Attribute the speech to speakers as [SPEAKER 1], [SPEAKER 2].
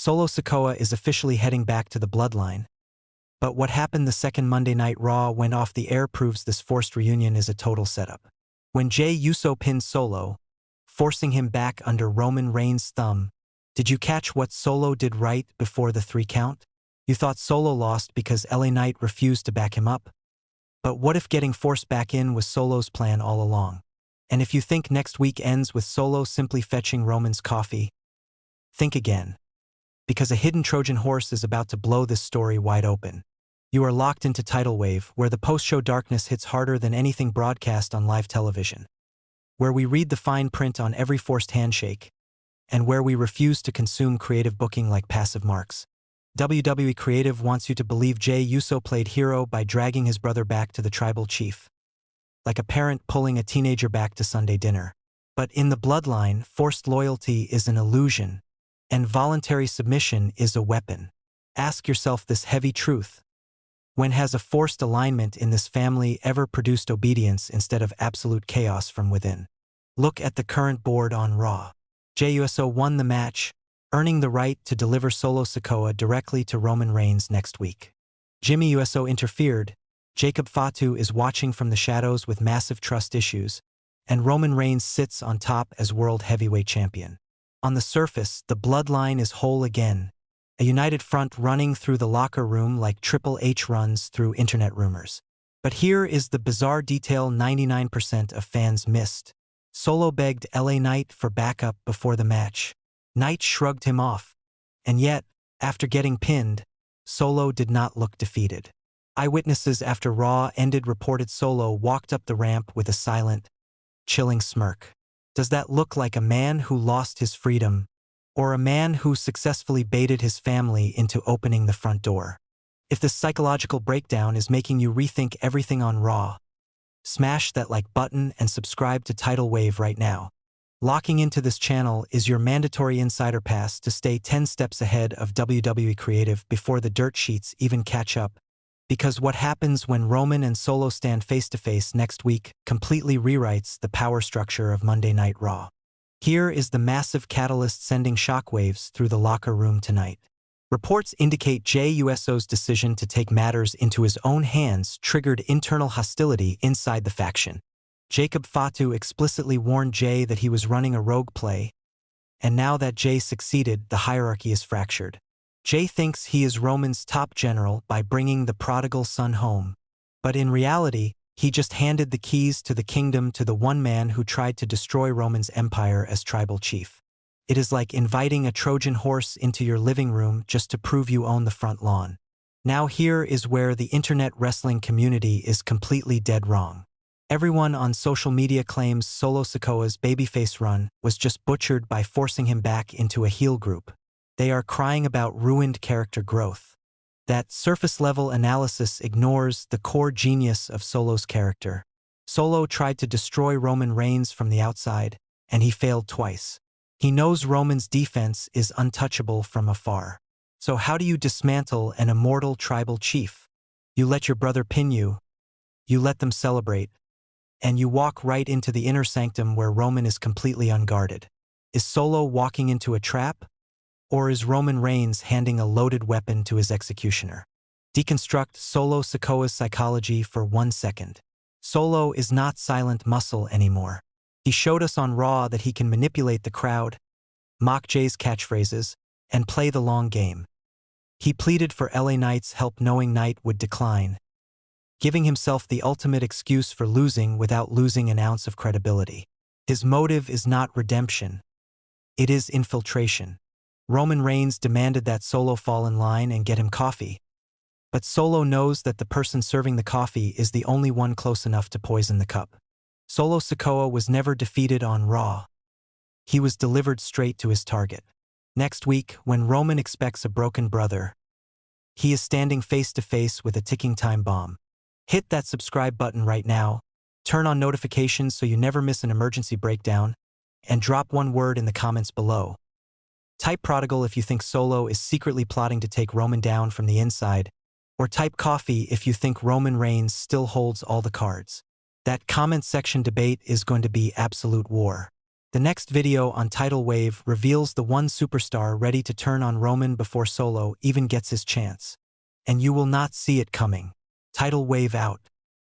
[SPEAKER 1] Solo Sikoa is officially heading back to the Bloodline. But what happened the second Monday Night Raw went off the air proves this forced reunion is a total setup. When Jey Uso pinned Solo, forcing him back under Roman Reigns' thumb, did you catch what Solo did right before the 3 count? You thought Solo lost because LA Knight refused to back him up? But what if getting forced back in was Solo's plan all along? And if you think next week ends with Solo simply fetching Roman's coffee, think again. Because a hidden Trojan Horse is about to blow this story wide open. You are locked into Tidal Wave, where the post-show darkness hits harder than anything broadcast on live television. Where we read the fine print on every forced handshake, and where we refuse to consume creative booking like passive marks. WWE Creative wants you to believe Jey Uso played hero by dragging his brother back to the tribal chief. Like a parent pulling a teenager back to Sunday dinner. But in the Bloodline, forced loyalty is an illusion, and voluntary submission is a weapon. Ask yourself this heavy truth. When has a forced alignment in this family ever produced obedience instead of absolute chaos from within? Look at the current board on Raw. Jey Uso won the match, earning the right to deliver Solo Sikoa directly to Roman Reigns next week. Jimmy Uso interfered, Jacob Fatu is watching from the shadows with massive trust issues, and Roman Reigns sits on top as World Heavyweight Champion. On the surface, the Bloodline is whole again, a united front running through the locker room like Triple H runs through internet rumors. But here is the bizarre detail 99% of fans missed. Solo begged LA Knight for backup before the match. Knight shrugged him off. And yet, after getting pinned, Solo did not look defeated. Eyewitnesses after Raw ended reported Solo walked up the ramp with a silent, chilling smirk. Does that look like a man who lost his freedom, or a man who successfully baited his family into opening the front door? If this psychological breakdown is making you rethink everything on Raw, smash that like button and subscribe to Tidal Wave right now. Locking into this channel is your mandatory insider pass to stay 10 steps ahead of WWE Creative before the dirt sheets even catch up. Because what happens when Roman and Solo stand face-to-face next week completely rewrites the power structure of Monday Night Raw. Here is the massive catalyst sending shockwaves through the locker room tonight. Reports indicate Jey Uso's decision to take matters into his own hands triggered internal hostility inside the faction. Jacob Fatu explicitly warned Jey that he was running a rogue play, and now that Jey succeeded, the hierarchy is fractured. Jey thinks he is Roman's top general by bringing the prodigal son home, but in reality, he just handed the keys to the kingdom to the one man who tried to destroy Roman's empire as tribal chief. It is like inviting a Trojan horse into your living room just to prove you own the front lawn. Now here is where the internet wrestling community is completely dead wrong. Everyone on social media claims Solo Sikoa's babyface run was just butchered by forcing him back into a heel group. They are crying about ruined character growth. That surface-level analysis ignores the core genius of Solo's character. Solo tried to destroy Roman Reigns from the outside, and he failed twice. He knows Roman's defense is untouchable from afar. So how do you dismantle an immortal tribal chief? You let your brother pin you, you let them celebrate, and you walk right into the inner sanctum where Roman is completely unguarded. Is Solo walking into a trap? Or is Roman Reigns handing a loaded weapon to his executioner? Deconstruct Solo Sikoa's psychology for 1 second. Solo is not silent muscle anymore. He showed us on Raw that he can manipulate the crowd, mock Jey's catchphrases, and play the long game. He pleaded for LA Knight's help knowing Knight would decline, giving himself the ultimate excuse for losing without losing an ounce of credibility. His motive is not redemption. It is infiltration. Roman Reigns demanded that Solo fall in line and get him coffee. But Solo knows that the person serving the coffee is the only one close enough to poison the cup. Solo Sikoa was never defeated on Raw. He was delivered straight to his target. Next week, when Roman expects a broken brother, he is standing face-to-face with a ticking time bomb. Hit that subscribe button right now, turn on notifications so you never miss an emergency breakdown, and drop one word in the comments below. Type prodigal if you think Solo is secretly plotting to take Roman down from the inside, or type coffee if you think Roman Reigns still holds all the cards. That comment section debate is going to be absolute war. The next video on Tidal Wave reveals the one superstar ready to turn on Roman before Solo even gets his chance. And you will not see it coming. Tidal Wave out.